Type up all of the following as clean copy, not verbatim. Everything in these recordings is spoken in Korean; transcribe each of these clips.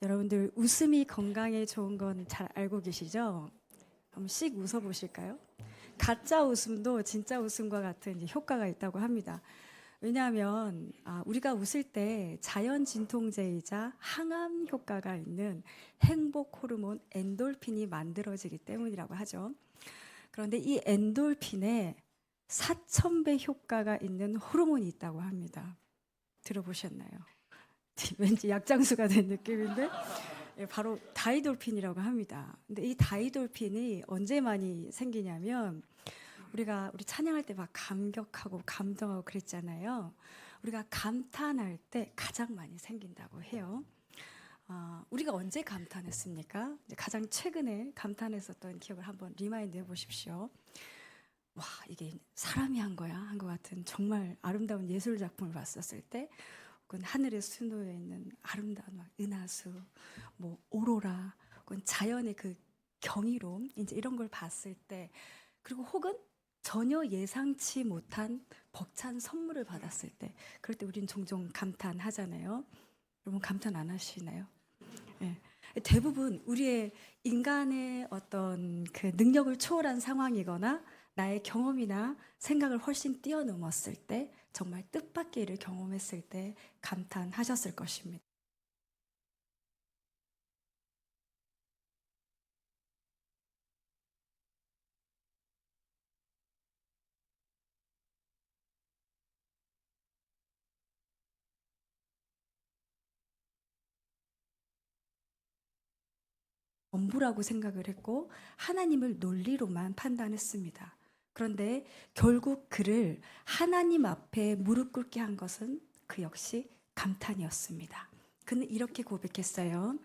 여러분들 웃음이 건강에 좋은 건 잘 알고 계시죠? 한번 씩 웃어 보실까요? 가짜 웃음도 진짜 웃음과 같은 이제 효과가 있다고 합니다. 왜냐하면 우리가 웃을 때 자연 진통제이자 항암 효과가 있는 행복 호르몬 엔돌핀이 만들어지기 때문이라고 하죠. 그런데 이 엔돌핀에 4,000배 효과가 있는 호르몬이 있다고 합니다. 들어보셨나요? 왠지 약장수가 된 느낌인데 바로 다이돌핀이라고 합니다. 근데 이 다이돌핀이 언제 많이 생기냐면 우리 찬양할 때 막 감격하고 감동하고 그랬잖아요. 우리가 감탄할 때 가장 많이 생긴다고 해요. 우리가 언제 감탄했습니까? 가장 최근에 감탄했었던 기억을 한번 리마인드 해보십시오. 와, 이게 사람이 한 거야? 한 것 같은 정말 아름다운 예술 작품을 봤었을 때, 혹은 하늘의 수놓여 있는 아름다운 은하수, 뭐 오로라, 혹은 자연의 그 경이로움, 이제 이런 걸 봤을 때, 그리고 혹은 전혀 예상치 못한 벅찬 선물을 받았을 때, 그럴 때 우린 종종 감탄하잖아요. 여러분 감탄 안 하시나요? 예. 대부분 우리의 인간의 어떤 그 능력을 초월한 상황이거나 나의 경험이나 생각을 훨씬 뛰어넘었을 때, 정말 뜻밖의 일을 경험했을 때 감탄하셨을 것입니다. 전부라고 생각을 했고 하나님을 논리로만 판단했습니다. 그런데 결국 그를 하나님 앞에 무릎 꿇게 한 것은 그 역시 감탄이었습니다. 그는 이렇게 고백했어요.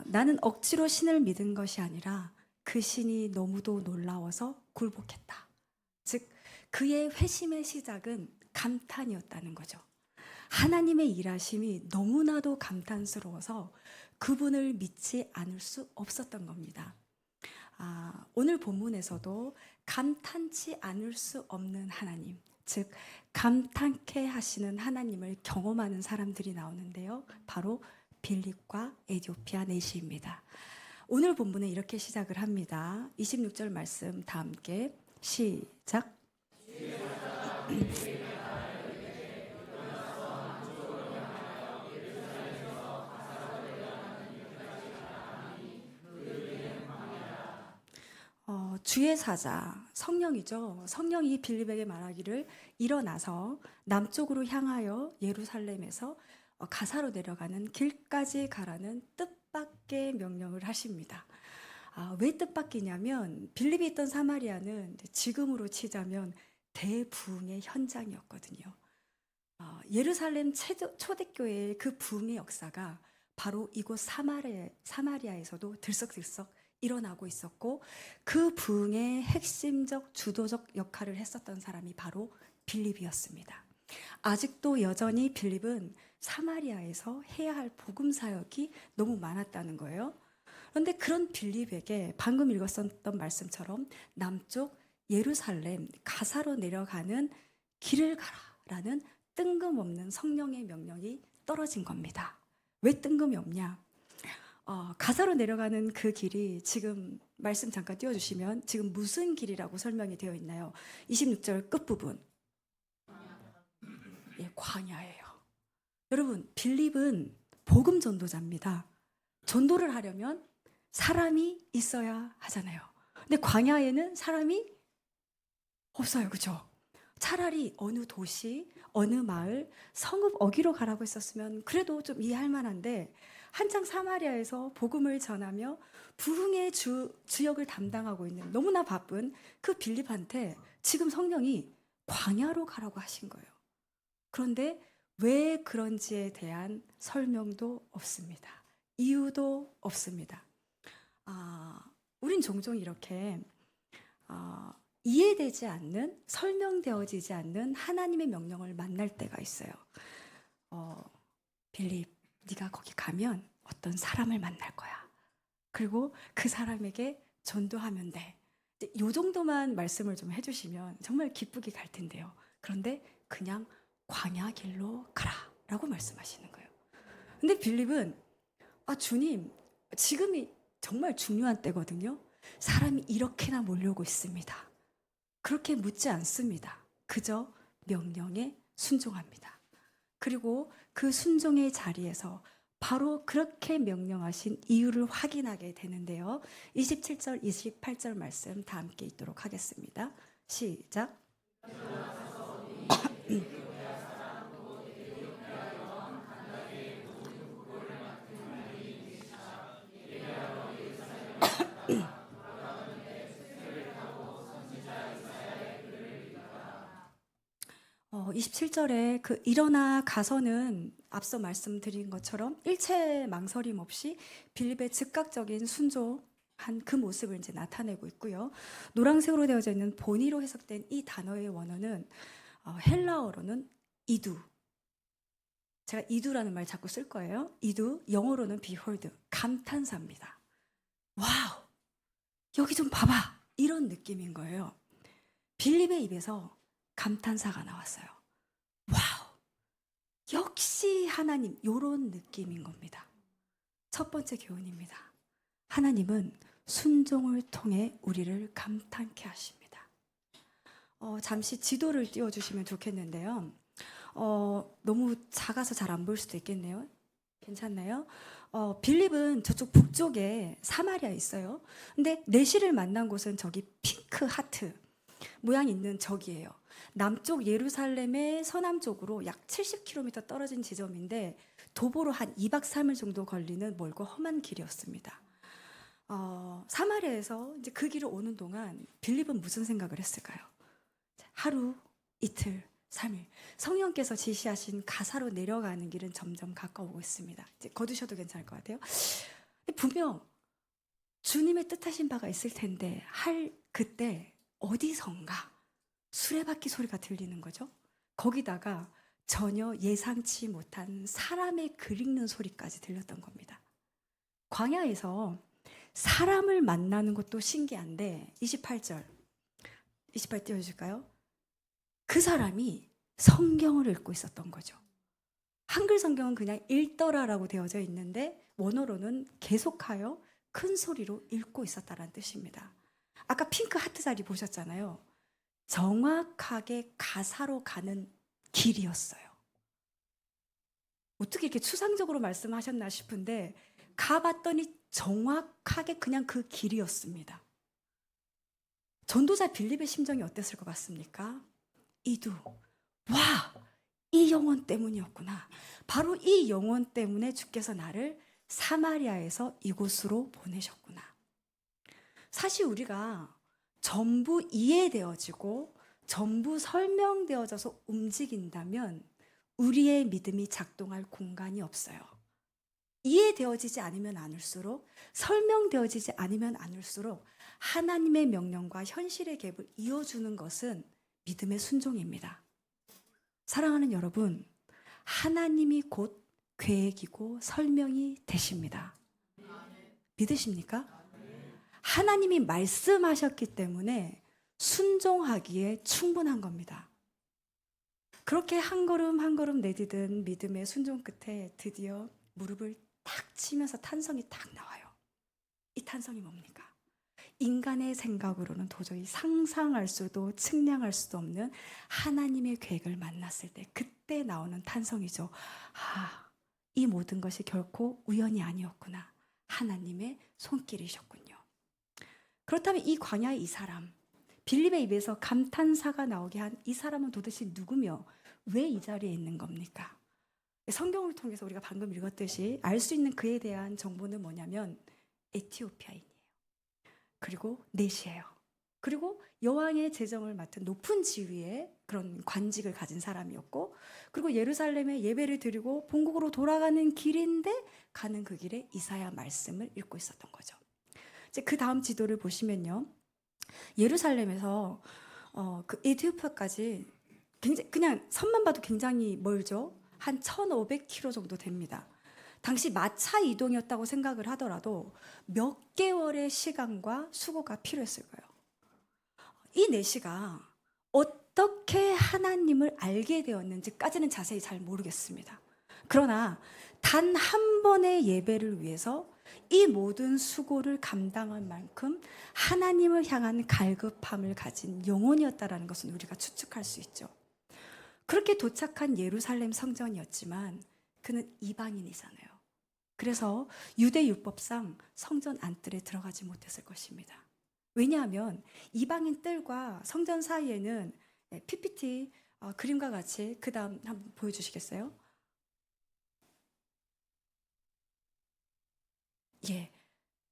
나는 억지로 신을 믿은 것이 아니라 그 신이 너무도 놀라워서 굴복했다. 즉 그의 회심의 시작은 감탄이었다는 거죠. 하나님의 일하심이 너무나도 감탄스러워서 그분을 믿지 않을 수 없었던 겁니다. 오늘 본문에서도 감탄치 않을 수 없는 하나님, 즉 감탄케 하시는 하나님을 경험하는 사람들이 나오는데요. 바로 빌립과 에디오피아 내시입니다. 오늘 본문은 이렇게 시작을 합니다. 26절 말씀 다 함께 시작. 주의 사자 성령이죠. 성령이 빌립에게 말하기를 일어나서 남쪽으로 향하여 예루살렘에서 가사로 내려가는 길까지 가라는 뜻밖의 명령을 하십니다. 왜 뜻밖이냐면 빌립이 있던 사마리아는 지금으로 치자면 대부흥의 현장이었거든요. 예루살렘 초대교회의 그 부흥의 역사가 바로 이곳 사마리아에서도 들썩들썩 일어나고 있었고, 그 부흥의 핵심적 주도적 역할을 했었던 사람이 바로 빌립이었습니다. 아직도 여전히 빌립은 사마리아에서 해야 할 복음 사역이 너무 많았다는 거예요. 그런데 그런 빌립에게 방금 읽었었던 말씀처럼 남쪽 예루살렘 가사로 내려가는 길을 가라라는 뜬금없는 성령의 명령이 떨어진 겁니다. 왜 뜬금이 없냐? 가사로 내려가는 그 길이 지금 말씀 잠깐 띄워주시면 지금 무슨 길이라고 설명이 되어 있나요? 26절 끝부분. 예, 광야예요. 여러분, 빌립은 복음 전도자입니다. 전도를 하려면 사람이 있어야 하잖아요. 근데 광야에는 사람이 없어요. 그죠? 차라리 어느 도시, 어느 마을, 성읍 어기로 가라고 했었으면 그래도 좀 이해할 만한데, 한창 사마리아에서 복음을 전하며 부흥의 주역을 담당하고 있는 너무나 바쁜 그 빌립한테 지금 성령이 광야로 가라고 하신 거예요. 그런데 왜 그런지에 대한 설명도 없습니다. 이유도 없습니다. 우린 종종 이렇게 이해되지 않는, 설명되어지지 않는 하나님의 명령을 만날 때가 있어요. 빌립, 네가 거기 가면 어떤 사람을 만날 거야. 그리고 그 사람에게 전도하면 돼. 이 정도만 말씀을 좀 해주시면 정말 기쁘게 갈 텐데요. 그런데 그냥 광야 길로 가라 라고 말씀하시는 거예요. 근데 빌립은 아, 주님, 지금이 정말 중요한 때거든요. 사람이 이렇게나 몰려오고 있습니다. 그렇게 묻지 않습니다. 그저 명령에 순종합니다. 그리고 그 순종의 자리에서 바로 그렇게 명령하신 이유를 확인하게 되는데요. 27절, 28절 말씀 다 함께 읽도록 하겠습니다. 시작. 27절에 그 일어나 가서는 앞서 말씀드린 것처럼 일체 망설임 없이 빌립의 즉각적인 순종한 그 모습을 이제 나타내고 있고요. 노란색으로 되어져 있는 본의로 해석된 이 단어의 원어는 헬라어로는 이두. 제가 이두라는 말 자꾸 쓸 거예요. 이두, 영어로는 behold, 감탄사입니다. 와우, 여기 좀 봐봐. 이런 느낌인 거예요. 빌립의 입에서 감탄사가 나왔어요. 와우, 역시 하나님, 이런 느낌인 겁니다. 첫 번째 교훈입니다. 하나님은 순종을 통해 우리를 감탄케 하십니다. 잠시 지도를 띄워주시면 좋겠는데요. 너무 작아서 잘 안 보일 수도 있겠네요. 괜찮나요? 빌립은 저쪽 북쪽에 사마리아에 있어요. 근데 내시를 만난 곳은 저기 핑크 하트 모양 있는 저기예요. 남쪽 예루살렘의 서남쪽으로 약 70km 떨어진 지점인데 도보로 한 2박 3일 정도 걸리는 멀고 험한 길이었습니다. 사마리아에서 이제 그 길을 오는 동안 빌립은 무슨 생각을 했을까요? 하루, 이틀, 3일. 성령께서 지시하신 가사로 내려가는 길은 점점 가까워오고 있습니다. 이제 거두셔도 괜찮을 것 같아요. 분명 주님의 뜻하신 바가 있을 텐데 할 그때 어디선가 수레바퀴 소리가 들리는 거죠. 거기다가 전혀 예상치 못한 사람의 글 읽는 소리까지 들렸던 겁니다. 광야에서 사람을 만나는 것도 신기한데 28절 28 띄워줄까요? 그 사람이 성경을 읽고 있었던 거죠. 한글 성경은 그냥 읽더라라고 되어져 있는데 원어로는 계속하여 큰 소리로 읽고 있었다라는 뜻입니다. 아까 핑크 하트 자리 보셨잖아요. 정확하게 가사로 가는 길이었어요. 어떻게 이렇게 추상적으로 말씀하셨나 싶은데 가봤더니 정확하게 그냥 그 길이었습니다. 전도자 빌립의 심정이 어땠을 것 같습니까? 이두, 와, 이 영혼 때문이었구나. 바로 이 영혼 때문에 주께서 나를 사마리아에서 이곳으로 보내셨구나. 사실 우리가 전부 이해되어지고 전부 설명되어져서 움직인다면 우리의 믿음이 작동할 공간이 없어요. 이해되어지지 않으면 않을수록, 설명되어지지 않으면 않을수록 하나님의 명령과 현실의 갭을 이어주는 것은 믿음의 순종입니다. 사랑하는 여러분, 하나님이 곧 계획이고 설명이 되십니다. 믿으십니까? 하나님이 말씀하셨기 때문에 순종하기에 충분한 겁니다. 그렇게 한 걸음 한 걸음 내디딘 믿음의 순종 끝에 드디어 무릎을 탁 치면서 탄성이 딱 나와요. 이 탄성이 뭡니까? 인간의 생각으로는 도저히 상상할 수도 측량할 수도 없는 하나님의 계획을 만났을 때 그때 나오는 탄성이죠. 아, 이 모든 것이 결코 우연이 아니었구나. 하나님의 손길이셨군요. 그렇다면 이 광야의 이 사람, 빌립의 입에서 감탄사가 나오게 한 이 사람은 도대체 누구며 왜 이 자리에 있는 겁니까? 성경을 통해서 우리가 방금 읽었듯이 알 수 있는 그에 대한 정보는 뭐냐면 에티오피아인이에요. 그리고 넷이에요. 그리고 여왕의 재정을 맡은 높은 지위의 그런 관직을 가진 사람이었고, 그리고 예루살렘에 예배를 드리고 본국으로 돌아가는 길인데 가는 그 길에 이사야 말씀을 읽고 있었던 거죠. 이제 그 다음 지도를 보시면요, 예루살렘에서 그 에티오피아까지 굉장히 그냥 선만 봐도 굉장히 멀죠. 한 1,500km 정도 됩니다. 당시 마차 이동이었다고 생각을 하더라도 몇 개월의 시간과 수고가 필요했을 거예요. 이 내시가 어떻게 하나님을 알게 되었는지까지는 자세히 잘 모르겠습니다. 그러나 단 한 번의 예배를 위해서 이 모든 수고를 감당할 만큼 하나님을 향한 갈급함을 가진 영혼이었다라는 것은 우리가 추측할 수 있죠. 그렇게 도착한 예루살렘 성전이었지만 그는 이방인이잖아요. 그래서 유대 율법상 성전 안뜰에 들어가지 못했을 것입니다. 왜냐하면 이방인 뜰과 성전 사이에는 PPT 그림과 같이 그 다음 한번 보여주시겠어요? 예,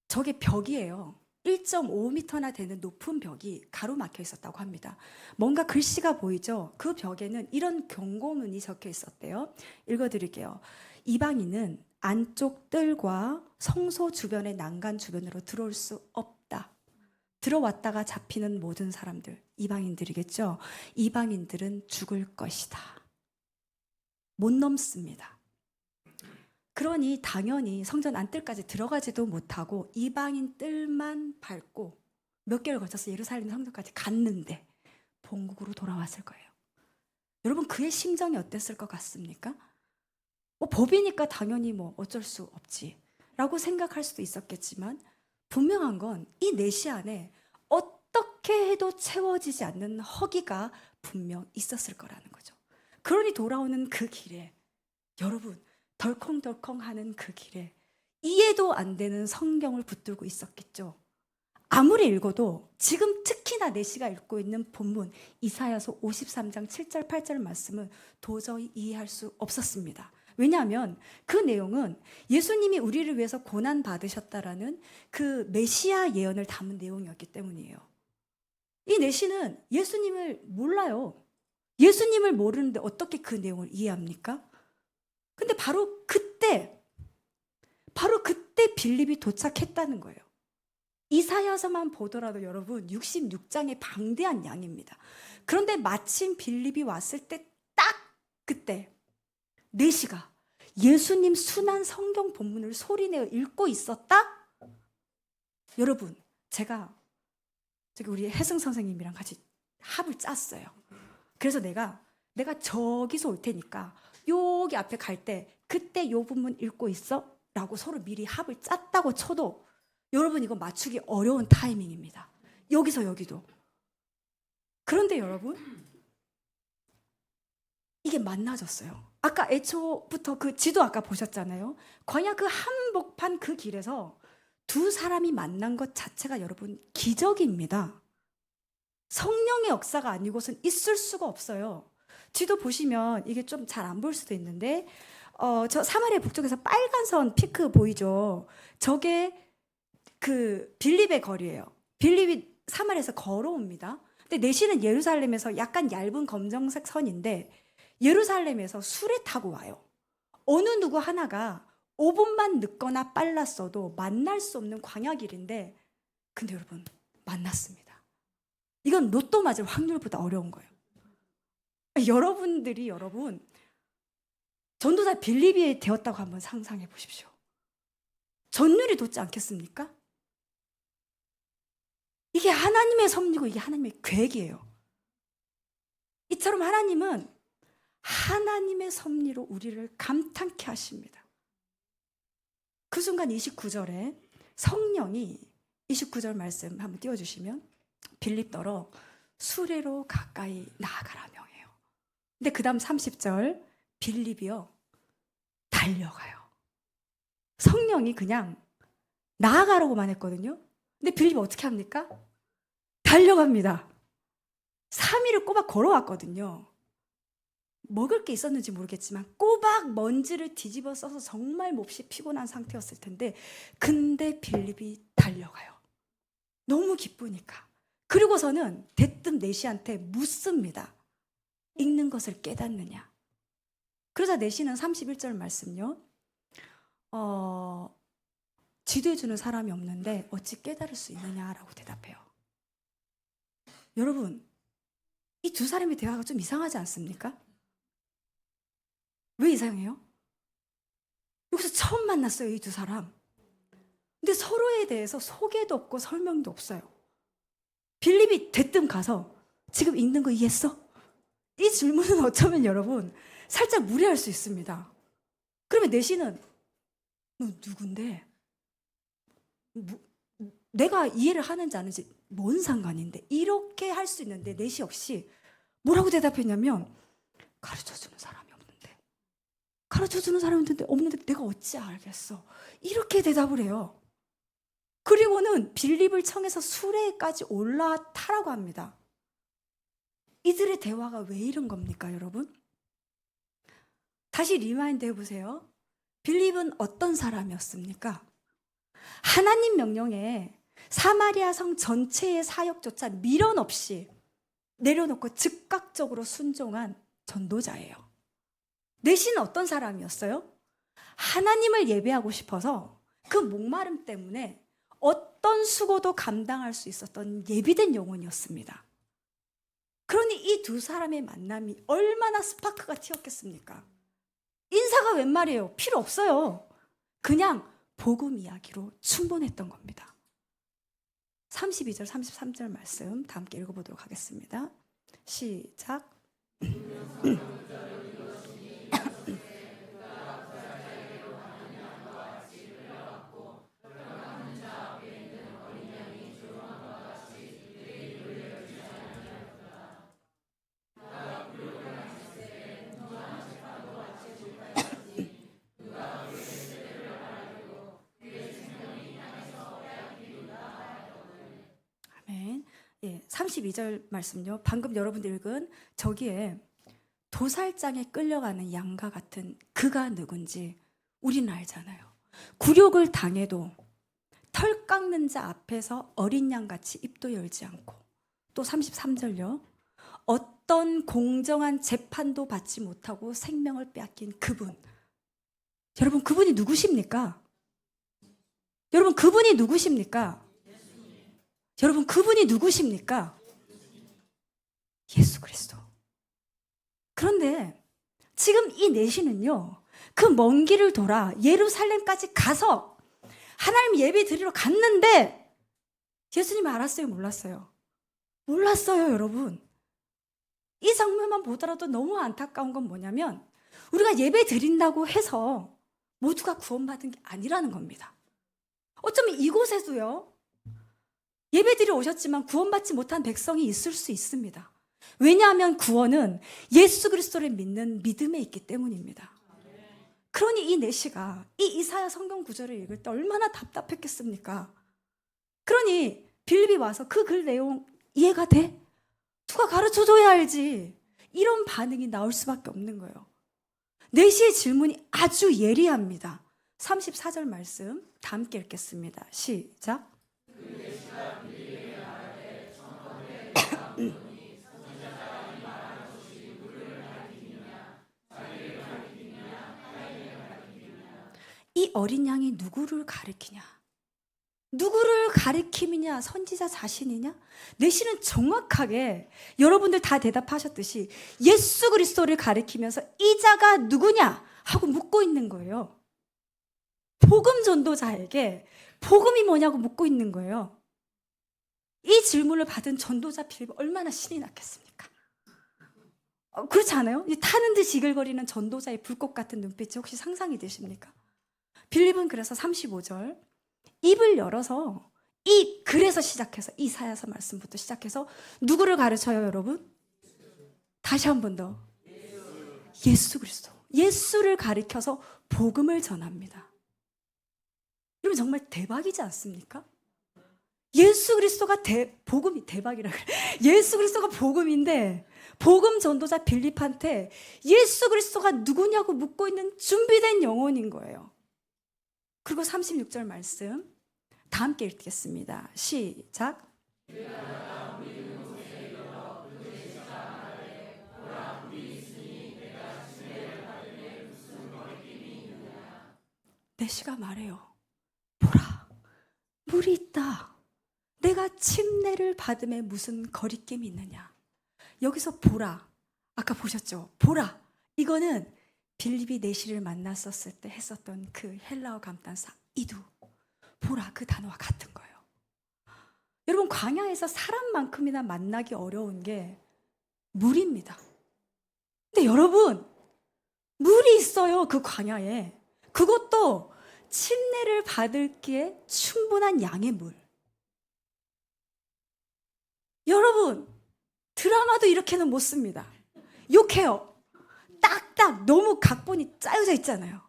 저게 벽이에요. 1.5m나 되는 높은 벽이 가로막혀 있었다고 합니다. 뭔가 글씨가 보이죠? 그 벽에는 이런 경고문이 적혀 있었대요. 읽어드릴게요. 이방인은 안쪽 뜰과 성소 주변의 난간 주변으로 들어올 수 없다. 들어왔다가 잡히는 모든 사람들, 이방인들이겠죠? 이방인들은 죽을 것이다. 못 넘습니다. 그러니 당연히 성전 안뜰까지 들어가지도 못하고 이방인 뜰만 밟고 몇 개를 거쳐서 예루살렘 성전까지 갔는데 본국으로 돌아왔을 거예요. 여러분, 그의 심정이 어땠을 것 같습니까? 법이니까 당연히 어쩔 수 없지 라고 생각할 수도 있었겠지만, 분명한 건 이 내시 안에 어떻게 해도 채워지지 않는 허기가 분명 있었을 거라는 거죠. 그러니 돌아오는 그 길에, 여러분, 덜컹덜컹하는 그 길에 이해도 안 되는 성경을 붙들고 있었겠죠. 아무리 읽어도 지금 특히나 내시가 읽고 있는 본문 이사야서 53장 7절 8절 말씀은 도저히 이해할 수 없었습니다. 왜냐하면 그 내용은 예수님이 우리를 위해서 고난 받으셨다라는 그 메시아 예언을 담은 내용이었기 때문이에요. 이 내시는 예수님을 몰라요. 예수님을 모르는데 어떻게 그 내용을 이해합니까? 근데 바로 그때 빌립이 도착했다는 거예요. 이사야서만 보더라도 여러분 66장의 방대한 양입니다. 그런데 마침 빌립이 왔을 때 딱 그때 내시가 예수님 순한 성경 본문을 소리내어 읽고 있었다? 여러분, 제가 저기 우리 혜승 선생님이랑 같이 합을 짰어요. 그래서 내가 저기서 올 테니까 여기 앞에 갈 때 그때 요 부분 읽고 있어? 라고 서로 미리 합을 짰다고 쳐도 여러분 이거 맞추기 어려운 타이밍입니다. 여기서 여기도. 그런데 여러분, 이게 만나졌어요. 아까 애초부터 그 지도 아까 보셨잖아요. 광야 그 한복판 그 길에서 두 사람이 만난 것 자체가 여러분 기적입니다. 성령의 역사가 아니고선 있을 수가 없어요. 지도 보시면 이게 좀 잘 안 보일 수도 있는데 저 사마리아 북쪽에서 빨간 선 피크 보이죠? 저게 그 빌립의 거리예요. 빌립이 사마리아에서 걸어옵니다. 근데 내시는 예루살렘에서 약간 얇은 검정색 선인데 예루살렘에서 수레 타고 와요. 어느 누구 하나가 5분만 늦거나 빨랐어도 만날 수 없는 광야길인데, 근데 여러분 만났습니다. 이건 로또 맞을 확률보다 어려운 거예요. 여러분 전도사 빌립이 되었다고 한번 상상해 보십시오. 전율이 돋지 않겠습니까? 이게 하나님의 섭리고 이게 하나님의 계획이에요. 이처럼 하나님은 하나님의 섭리로 우리를 감탄케 하십니다. 그 순간 29절에 성령이 29절 말씀 한번 띄워주시면 빌립더러 수레로 가까이 나아가라 명해요. 근데 그 다음 30절 빌립이요 달려가요. 성령이 그냥 나아가라고만 했거든요. 근데 빌립이 어떻게 합니까? 달려갑니다. 3일을 꼬박 걸어왔거든요. 먹을 게 있었는지 모르겠지만 꼬박 먼지를 뒤집어 써서 정말 몹시 피곤한 상태였을 텐데, 근데 빌립이 달려가요. 너무 기쁘니까. 그리고서는 대뜸 내시한테 묻습니다. 읽는 것을 깨닫느냐. 그러자 내시는 31절 말씀요. 지도해주는 사람이 없는데 어찌 깨달을 수 있느냐라고 대답해요. 여러분, 이 두 사람의 대화가 좀 이상하지 않습니까? 왜 이상해요? 여기서 처음 만났어요, 이 두 사람. 근데 서로에 대해서 소개도 없고 설명도 없어요. 빌립이 대뜸 가서 지금 읽는 거 이해했어? 이 질문은 어쩌면 여러분 살짝 무례할 수 있습니다. 그러면 내시는 너 누군데? 뭐, 내가 이해를 하는지 아는지 뭔 상관인데? 이렇게 할 수 있는데 내시 역시 뭐라고 대답했냐면 가르쳐주는 사람이 없는데. 가르쳐주는 사람이 없는데 내가 어찌 알겠어? 이렇게 대답을 해요. 그리고는 빌립을 청해서 수레까지 올라타라고 합니다. 이들의 대화가 왜 이런 겁니까, 여러분? 다시 리마인드 해보세요. 빌립은 어떤 사람이었습니까? 하나님 명령에 사마리아 성 전체의 사역조차 미련 없이 내려놓고 즉각적으로 순종한 전도자예요. 내시는 어떤 사람이었어요? 하나님을 예배하고 싶어서 그 목마름 때문에 어떤 수고도 감당할 수 있었던 예비된 영혼이었습니다. 그러니 이 두 사람의 만남이 얼마나 스파크가 튀었겠습니까? 인사가 웬 말이에요? 필요 없어요. 그냥 복음 이야기로 충분했던 겁니다. 32절, 33절 말씀 다 함께 읽어보도록 하겠습니다. 시작. 아멘. 예, 32절 말씀요. 방금 여러분들 읽은 저기에 도살장에 끌려가는 양과 같은 그가 누군지 우리는 알잖아요. 굴욕을 당해도 털 깎는 자 앞에서 어린 양같이 입도 열지 않고, 또 33절요. 어떤 공정한 재판도 받지 못하고 생명을 빼앗긴 그분. 여러분, 그분이 누구십니까? 여러분, 그분이 누구십니까? 여러분, 그분이 누구십니까? 예수 그리스도. 그런데 지금 이 내시는요, 그 먼 길을 돌아 예루살렘까지 가서 하나님 예배 드리러 갔는데 예수님 알았어요? 몰랐어요? 몰랐어요, 여러분. 이 장면만 보더라도 너무 안타까운 건 뭐냐면 우리가 예배 드린다고 해서 모두가 구원받은 게 아니라는 겁니다. 어쩌면 이곳에도요, 예배 드리러 오셨지만 구원받지 못한 백성이 있을 수 있습니다. 왜냐하면 구원은 예수 그리스도를 믿는 믿음에 있기 때문입니다. 그러니 이 내시가 이 이사야 성경 구절을 읽을 때 얼마나 답답했겠습니까? 그러니 빌립이 와서 그 글 내용 이해가 돼? 누가 가르쳐줘야 알지. 이런 반응이 나올 수밖에 없는 거예요. 내시의 질문이 아주 예리합니다. 34절 말씀 다 함께 읽겠습니다. 시작. 이 어린 양이 누구를 가리키냐? 누구를 가리킴이냐? 선지자 자신이냐? 내시는 정확하게 여러분들 다 대답하셨듯이 예수 그리스도를 가리키면서 이 자가 누구냐? 하고 묻고 있는 거예요. 복음 전도자에게 복음이 뭐냐고 묻고 있는 거예요. 이 질문을 받은 전도자 빌립 얼마나 신이 났겠습니까? 그렇지 않아요? 타는 듯 이글거리는 전도자의 불꽃 같은 눈빛이 혹시 상상이 되십니까? 빌립은 그래서 35절 입을 열어서 그래서 시작해서 이사야서 말씀부터 시작해서 누구를 가르쳐요, 여러분? 다시 한 번 더. 예수 그리스도. 예수를 가리켜서 복음을 전합니다. 여러분 정말 대박이지 않습니까? 예수 그리스도가 복음이 대박이라 그래. 예수 그리스도가 복음인데 복음 전도자 빌립한테 예수 그리스도가 누구냐고 묻고 있는 준비된 영혼인 거예요. 그리고 36절 말씀 다 함께 읽겠습니다. 시작. 내시가 말해요. 보라, 물이 있다. 내가 침례를 받음에 무슨 거리낌이 있느냐. 여기서 보라, 아까 보셨죠? 보라, 이거는 빌립이 내시를 만났었을 때 했었던 그 헬라어 감탄사 이두, 보라, 그 단어와 같은 거예요. 여러분, 광야에서 사람만큼이나 만나기 어려운 게 물입니다. 근데 여러분, 물이 있어요, 그 광야에. 그것도 침례를 받을기에 충분한 양의 물. 여러분, 드라마도 이렇게는 못 씁니다. 욕해요. 딱딱 너무 각본이 짜여져 있잖아요.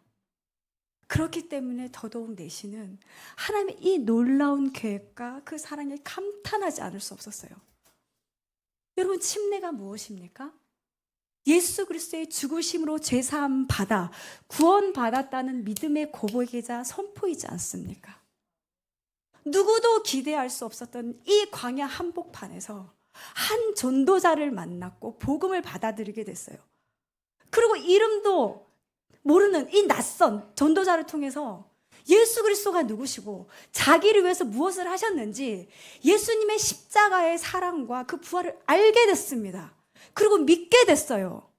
그렇기 때문에 더더욱 내시는 하나님의 이 놀라운 계획과 그 사랑에 감탄하지 않을 수 없었어요. 여러분, 침례가 무엇입니까? 예수 그리스도의 죽으심으로 죄사함 받아 구원 받았다는 믿음의 고백이자 선포이지 않습니까? 누구도 기대할 수 없었던 이 광야 한복판에서 한 전도자를 만났고 복음을 받아들이게 됐어요. 그리고 이름도 모르는 이 낯선 전도자를 통해서 예수 그리스도가 누구시고 자기를 위해서 무엇을 하셨는지 예수님의 십자가의 사랑과 그 부활을 알게 됐습니다. 그리고 믿게 됐어요.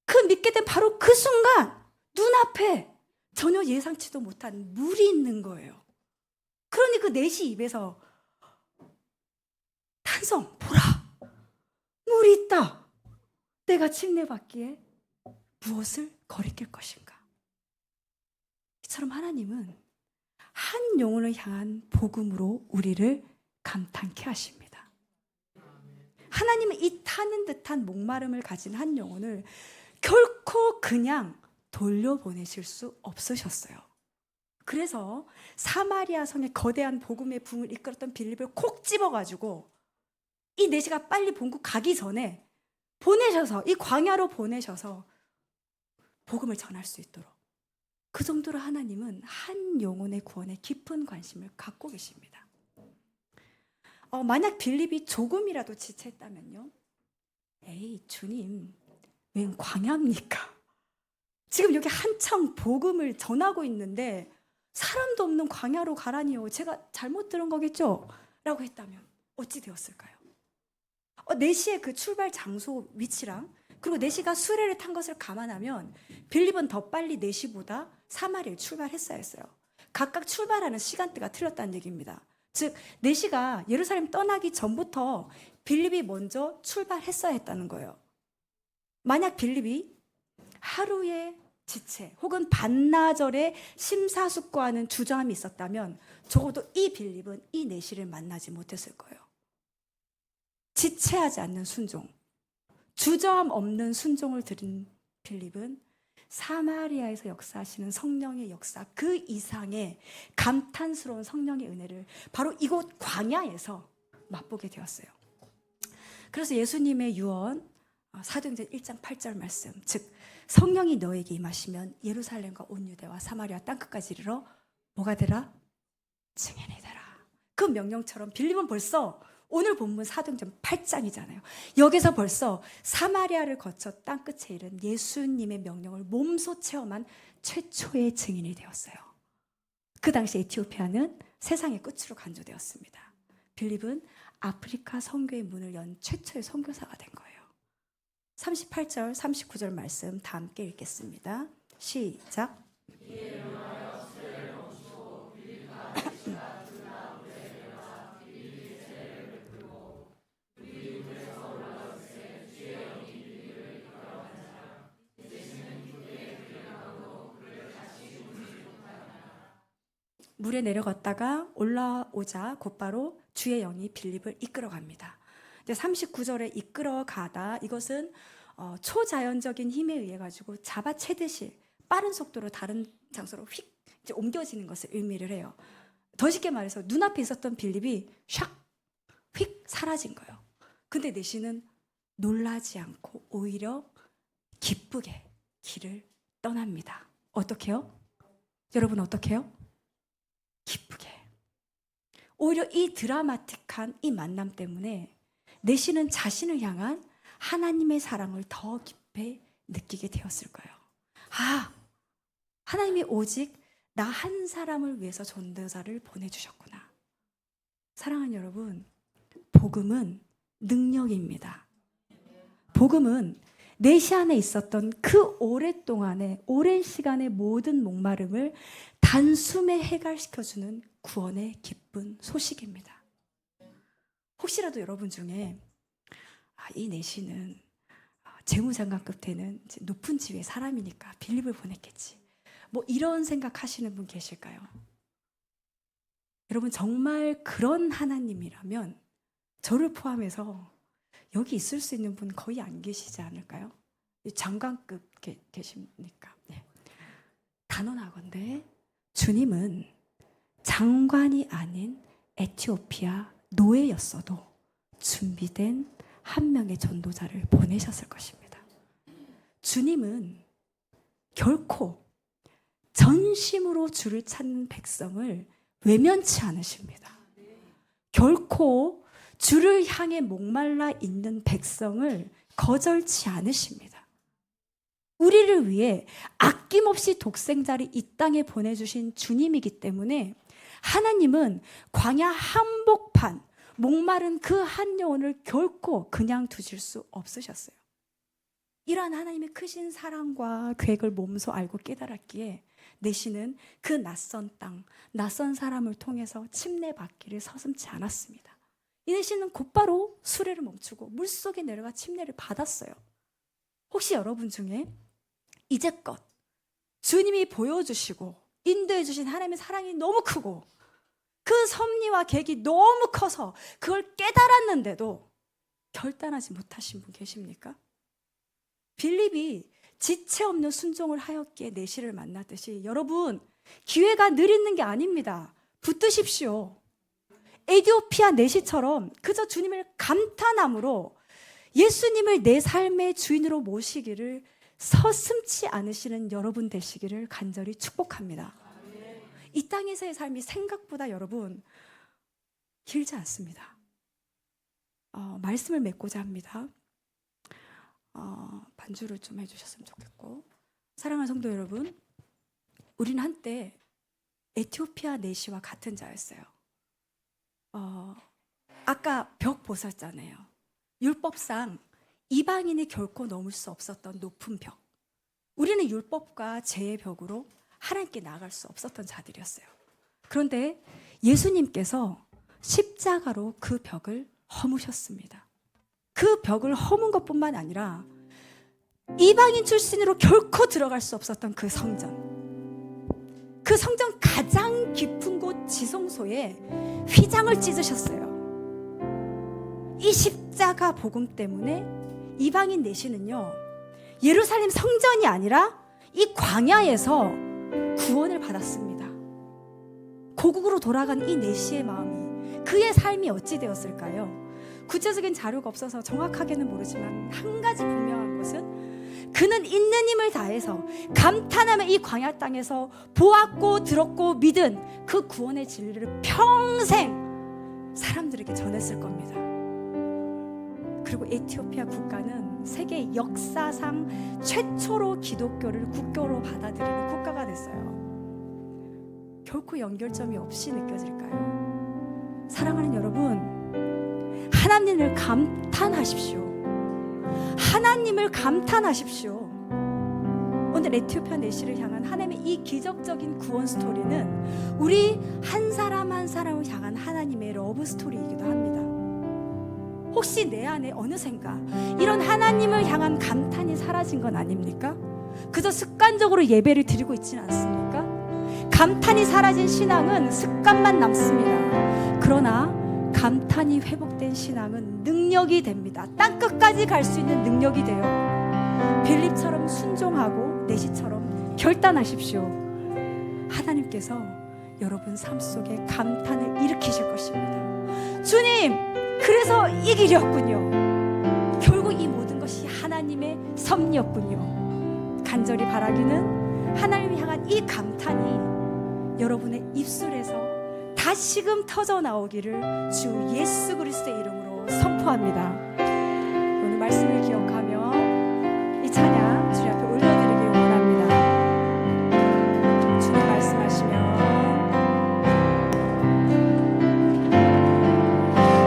그 믿게 된 바로 그 순간 눈앞에 전혀 예상치도 못한 물이 있는 거예요. 그러니 그 넷이 입에서 탄성, 보라, 물이 있다. 내가 침례받기에 무엇을 거리낄 것인가? 이처럼 하나님은 한 영혼을 향한 복음으로 우리를 감탄케 하십니다. 하나님은 이 타는 듯한 목마름을 가진 한 영혼을 결코 그냥 돌려보내실 수 없으셨어요. 그래서 사마리아 성의 거대한 복음의 붕을 이끌었던 빌립을 콕 집어가지고 이 넷이가 빨리 본국 가기 전에 보내셔서, 이 광야로 보내셔서 복음을 전할 수 있도록, 그 정도로 하나님은 한 영혼의 구원에 깊은 관심을 갖고 계십니다. 만약 빌립이 조금이라도 지체했다면요, 에이 주님, 웬 광야입니까? 지금 여기 한창 복음을 전하고 있는데 사람도 없는 광야로 가라니요, 제가 잘못 들은 거겠죠? 라고 했다면 어찌 되었을까요? 4시의 그 출발 장소 위치랑 그리고 4시가 수레를 탄 것을 감안하면 빌립은 더 빨리 4시보다 사마리아에 출발했어야 했어요. 각각 출발하는 시간대가 틀렸다는 얘기입니다. 즉 4시가 예루살렘 떠나기 전부터 빌립이 먼저 출발했어야 했다는 거예요. 만약 빌립이 하루의 지체 혹은 반나절의 심사숙고하는 주저함이 있었다면 적어도 이 빌립은 이 4시를 만나지 못했을 거예요. 지체하지 않는 순종, 주저함 없는 순종을 들은 빌립은 사마리아에서 역사하시는 성령의 역사 그 이상의 감탄스러운 성령의 은혜를 바로 이곳 광야에서 맛보게 되었어요. 그래서 예수님의 유언 사도행전 1장 8절 말씀, 즉 성령이 너에게 임하시면 예루살렘과 온 유대와 사마리아 땅끝까지 이르러 뭐가 되라? 증인이 되라. 그 명령처럼 빌립은 벌써 오늘 본문 사도행전 8장이잖아요. 여기서 벌써 사마리아를 거쳐 땅끝에 이른 예수님의 명령을 몸소 체험한 최초의 증인이 되었어요. 그 당시 에티오피아는 세상의 끝으로 간주되었습니다. 빌립은 아프리카 선교의 문을 연 최초의 선교사가 된 거예요. 38절, 39절 말씀 다 함께 읽겠습니다. 시작. 물에 내려갔다가 올라오자 곧바로 주의 영이 빌립을 이끌어갑니다. 39절에 이끌어가다, 이것은 초자연적인 힘에 의해 가지고 잡아채듯이 빠른 속도로 다른 장소로 휙 이제 옮겨지는 것을 의미를 해요. 더 쉽게 말해서 눈앞에 있었던 빌립이 샥 휙 사라진 거예요. 근데 내시는 놀라지 않고 오히려 기쁘게 길을 떠납니다. 어떻게요? 여러분 어떻게요? 기쁘게. 오히려 이 드라마틱한 이 만남 때문에 내시는 자신을 향한 하나님의 사랑을 더 깊이 느끼게 되었을 거예요. 하나님이 오직 나 한 사람을 위해서 전도자를 보내주셨구나. 사랑하는 여러분, 복음은 능력입니다. 복음은 내시 안에 있었던 그 오랫동안의 오랜 시간의 모든 목마름을 단숨에 해결시켜주는 구원의 기쁜 소식입니다. 혹시라도 여러분 중에 이 내시는 재무장관급 되는 이제 높은 지위의 사람이니까 빌립을 보냈겠지. 뭐 이런 생각하시는 분 계실까요? 여러분 정말 그런 하나님이라면 저를 포함해서 여기 있을 수 있는 분 거의 안 계시지 않을까요? 장관급 계십니까? 네. 단언하건대 주님은 장관이 아닌 에티오피아 노예였어도 준비된 한 명의 전도자를 보내셨을 것입니다. 주님은 결코 전심으로 주를 찾는 백성을 외면치 않으십니다. 결코 주를 향해 목말라 있는 백성을 거절치 않으십니다. 우리를 위해 아낌없이 독생자를 이 땅에 보내주신 주님이기 때문에 하나님은 광야 한복판 목마른 그 한 영혼을 결코 그냥 두실 수 없으셨어요. 이러한 하나님의 크신 사랑과 계획을 몸소 알고 깨달았기에 내시는 그 낯선 땅, 낯선 사람을 통해서 침례받기를 서슴지 않았습니다. 이 내시는 곧바로 수레를 멈추고 물속에 내려가 침례를 받았어요. 혹시 여러분 중에 이제껏 주님이 보여주시고 인도해 주신 하나님의 사랑이 너무 크고 그 섭리와 계획이 너무 커서 그걸 깨달았는데도 결단하지 못하신 분 계십니까? 빌립이 지체 없는 순종을 하였기에 내시를 만났듯이 여러분 기회가 늘 있는 게 아닙니다. 붙드십시오. 에티오피아 내시처럼 그저 주님을 감탄함으로 예수님을 내 삶의 주인으로 모시기를 서슴지 않으시는 여러분 되시기를 간절히 축복합니다. 이 땅에서의 삶이 생각보다 여러분 길지 않습니다. 말씀을 맺고자 합니다. 반주를 좀 해주셨으면 좋겠고, 사랑하는 성도 여러분, 우리는 한때 에티오피아 내시와 같은 자였어요. 아까 벽 보셨잖아요. 율법상 이방인이 결코 넘을 수 없었던 높은 벽. 우리는 율법과 죄의 벽으로 하나님께 나아갈 수 없었던 자들이었어요. 그런데 예수님께서 십자가로 그 벽을 허무셨습니다. 그 벽을 허문 것뿐만 아니라 이방인 출신으로 결코 들어갈 수 없었던 그 성전, 그 성전 가장 깊은 곳 지성소에 휘장을 찢으셨어요. 이 십자가 복음 때문에 이방인 내시는요, 예루살렘 성전이 아니라 이 광야에서 구원을 받았습니다. 고국으로 돌아간 이 내시의 마음이, 그의 삶이 어찌 되었을까요? 구체적인 자료가 없어서 정확하게는 모르지만 한 가지 분명한 것은 그는 있는 힘을 다해서 감탄하며 이 광야 땅에서 보았고 들었고 믿은 그 구원의 진리를 평생 사람들에게 전했을 겁니다. 그리고 에티오피아 국가는 세계 역사상 최초로 기독교를 국교로 받아들이는 국가가 됐어요. 결코 연결점이 없이 느껴질까요? 사랑하는 여러분, 하나님을 감탄하십시오. 하나님을 감탄하십시오. 오늘 에티오피아 내시를 향한 하나님의 이 기적적인 구원 스토리는 우리 한 사람 한 사람을 향한 하나님의 러브 스토리이기도 합니다. 혹시 내 안에 어느샌가 이런 하나님을 향한 감탄이 사라진 건 아닙니까? 그저 습관적으로 예배를 드리고 있지는 않습니까? 감탄이 사라진 신앙은 습관만 남습니다. 그러나 감탄이 회복된 신앙은 능력이 됩니다. 땅끝까지 갈 수 있는 능력이 돼요. 빌립처럼 순종하고 내시처럼 결단하십시오. 하나님께서 여러분 삶 속에 감탄을 일으키실 것입니다. 주님, 그래서 이 길이었군요. 결국 이 모든 것이 하나님의 섭리였군요. 간절히 바라기는 하나님을 향한 이 감탄이 여러분의 입술에서 다시금 터져 나오기를 주 예수 그리스도의 이름으로 선포합니다. 오늘 말씀을 기억하며 이 찬양 주님 앞에 올려드리길 원합니다. 주님 말씀하시며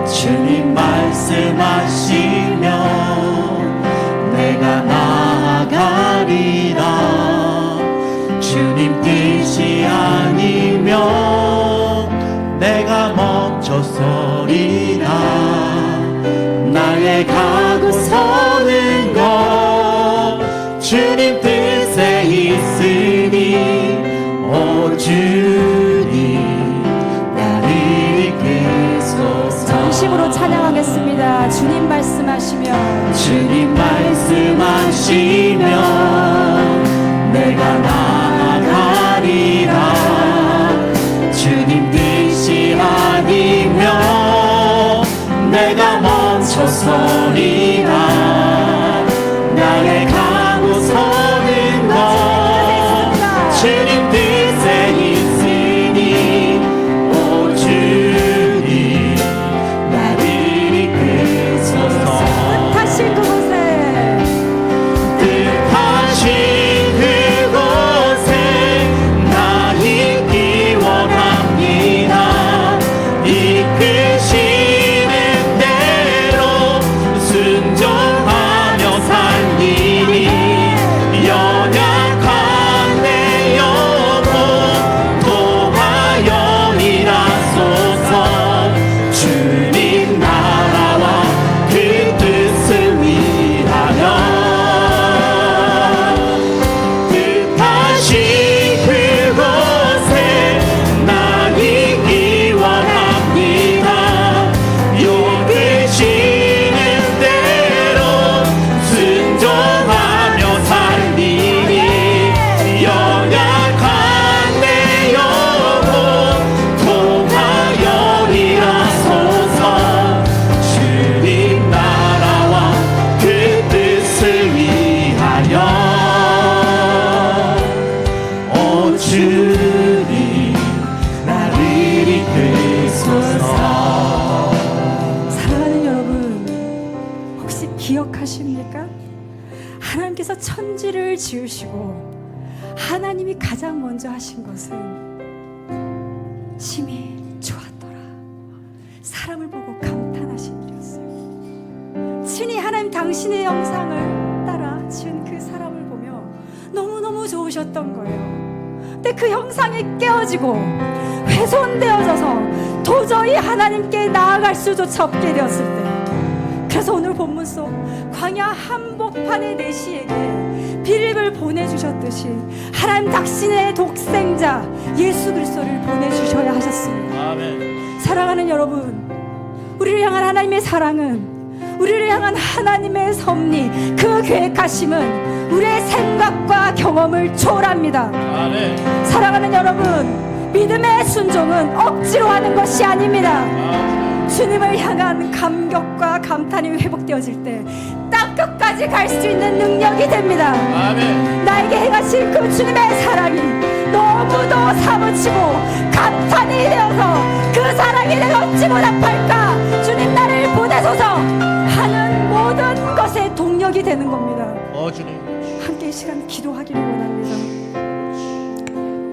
주님 말씀하시며 내가 나아가리라. 주님 뜻이 아니면 내가 멈춰서리라. 나의 가고 서는 것 주님 나를 이끄소서. 전심으로 찬양하겠습니다. 주님 말씀하시면 주님 말씀하시면 내가 나아가리라. 주님 뜻이 아니면 내가 멈춰서리라. 나의 가고 서는 것 주님 뜻에 있으니 오 주님 나를 이끄소서. 뜻하신 그곳에 뜻하신 그곳에 나 있기 원합니다. 이끄시는 대로 순종하며 살리니 연약한 내 영혼 도하여이라소서. 주님 나라와 그 뜻을 위하여 뜻하신 그곳에 나 있기 원합니다. 이끄시는 대로 순종하며 살리니 연약한 내 영혼 통하여이라소서. 주님 나라와 그 뜻을 위하여 오 주님 나를 이끄소서. 사랑하는 여러분, 혹시 기억하십니까? 하나님께서 천지를 지으시고 하나님이 가장 먼저 하신 것은 심히 좋았더라. 사람을 보고 감탄하신 일이었어요. 친히 하나님 당신의 영상을 따라 지은 그 사람을 보며 너무너무 좋으셨던 거예요. 근데 그 형상이 깨어지고 훼손되어져서 도저히 하나님께 나아갈 수조차 없게 되었을 때, 그래서 오늘 본문 속 광야 한복판의 내시에게 비립을 보내주셨듯이 하나님 당신의 독생자 예수 그리스도를 보내주셔야 하셨습니다. 아멘. 사랑하는 여러분, 우리를 향한 하나님의 사랑은, 우리를 향한 하나님의 섭리, 그 계획하심은 우리의 생각과 경험을 초월합니다. 아멘. 사랑하는 여러분, 믿음의 순종은 억지로 하는 것이 아닙니다. 주님을 향한 감격과 감탄이 회복되어질 때 땅 끝까지 갈 수 있는 능력이 됩니다. 아멘. 나에게 행하신 그 주님의 사랑이 너무도 사무치고 감탄이 되어서 그 사랑이 내가 어찌 보답할까, 주님 나를 보내소서 하는 모든 것에 동력이 되는 겁니다. 주님. 함께 이 시간 기도하기를 원합니다.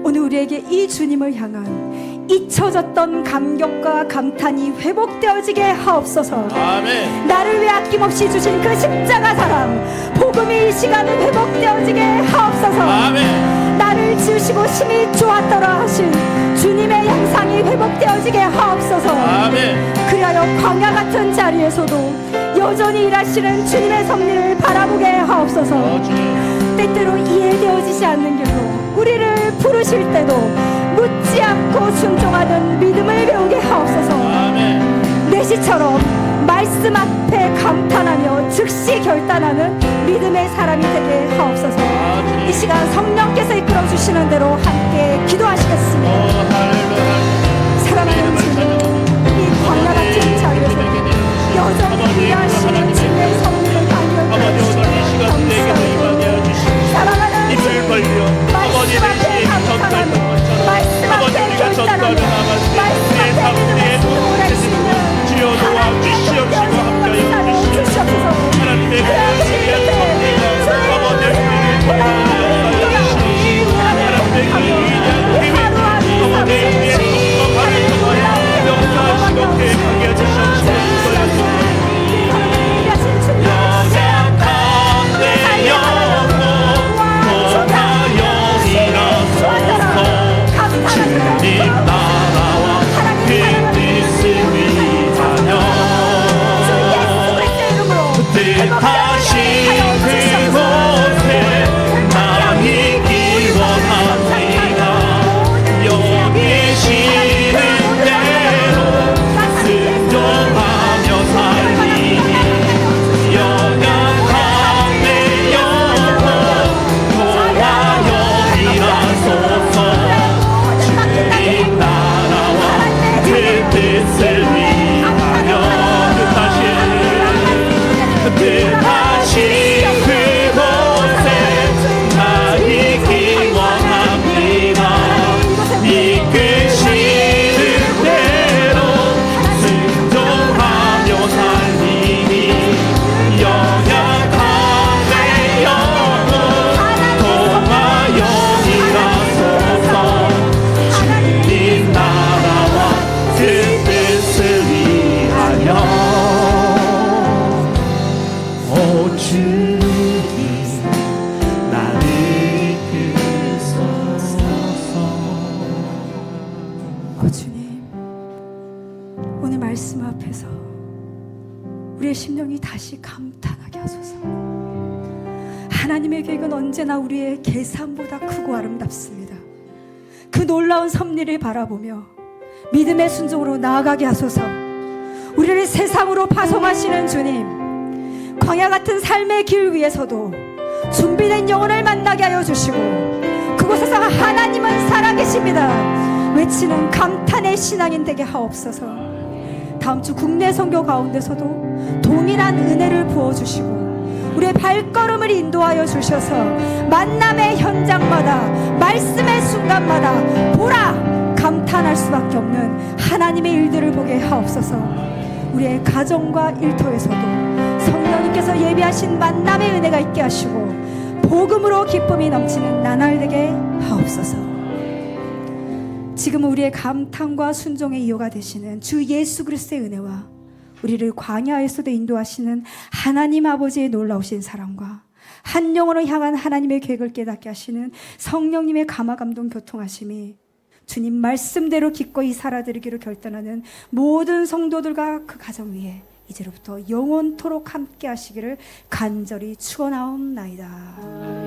오늘 우리에게 이 주님을 향한 잊혀졌던 감격과 감탄이 회복되어지게 하옵소서. 아멘. 나를 위해 아낌없이 주신 그 십자가 사랑, 복음이 이 시간에 회복되어지게 하옵소서. 아멘. 나를 지으시고 심히 좋았더라 하신 주님의 형상이 회복되어지게 하옵소서. 아멘. 그리하여 광야 같은 자리에서도 여전히 일하시는 주님의 섭리를 바라보게 하옵소서. 주님. 때때로 이해되어지지 않는 길로 우리를 부르실 때도 묻지 않고 순종하는 믿음을 배우게 하옵소서. 아멘. 내시처럼 말씀 앞에 감탄하며 즉시 결단하는 믿음의 사람이 되게 하옵소서. 이 시간 성령께서 이끌어 주시는 대로 함께 기도하시겠습니다. 사랑하는 주님, 이 광야 같은 자리에서 여전히 일하시는 주님의 섭리를 발견하여 주시옵소서. 사랑하는 주님, 말씀 앞에 감탄하며 말씀 앞에 결단하며 말씀 앞에 믿음의 순종을 할 수 있는 하나님의 역사를 주시옵소서. 뜻하신 말씀 앞에서 우리의 심령이 다시 감탄하게 하소서. 하나님의 계획은 언제나 우리의 계산보다 크고 아름답습니다. 그 놀라운 섭리를 바라보며 믿음의 순종으로 나아가게 하소서. 우리를 세상으로 파송하시는 주님, 광야 같은 삶의 길 위에서도 준비된 영혼을 만나게 하여 주시고 그곳에서 하나님은 살아계십니다 외치는 감탄의 신앙인 되게 하옵소서. 다음 주 국내 선교 가운데서도 동일한 은혜를 부어주시고 우리의 발걸음을 인도하여 주셔서 만남의 현장마다 말씀의 순간마다 보라 감탄할 수밖에 없는 하나님의 일들을 보게 하옵소서. 우리의 가정과 일터에서도 성령님께서 예비하신 만남의 은혜가 있게 하시고 복음으로 기쁨이 넘치는 나날 되게 하옵소서. 지금 우리의 감탄과 순종의 이유가 되시는 주 예수 그리스도의 은혜와 우리를 광야에서도 인도하시는 하나님 아버지의 놀라우신 사랑과 한 영혼을 향한 하나님의 계획을 깨닫게 하시는 성령님의 감화 감동 교통하심이 주님 말씀대로 기꺼이 살아드리기로 결단하는 모든 성도들과 그 가정 위에 이제로부터 영원토록 함께 하시기를 간절히 축원하옵나이다.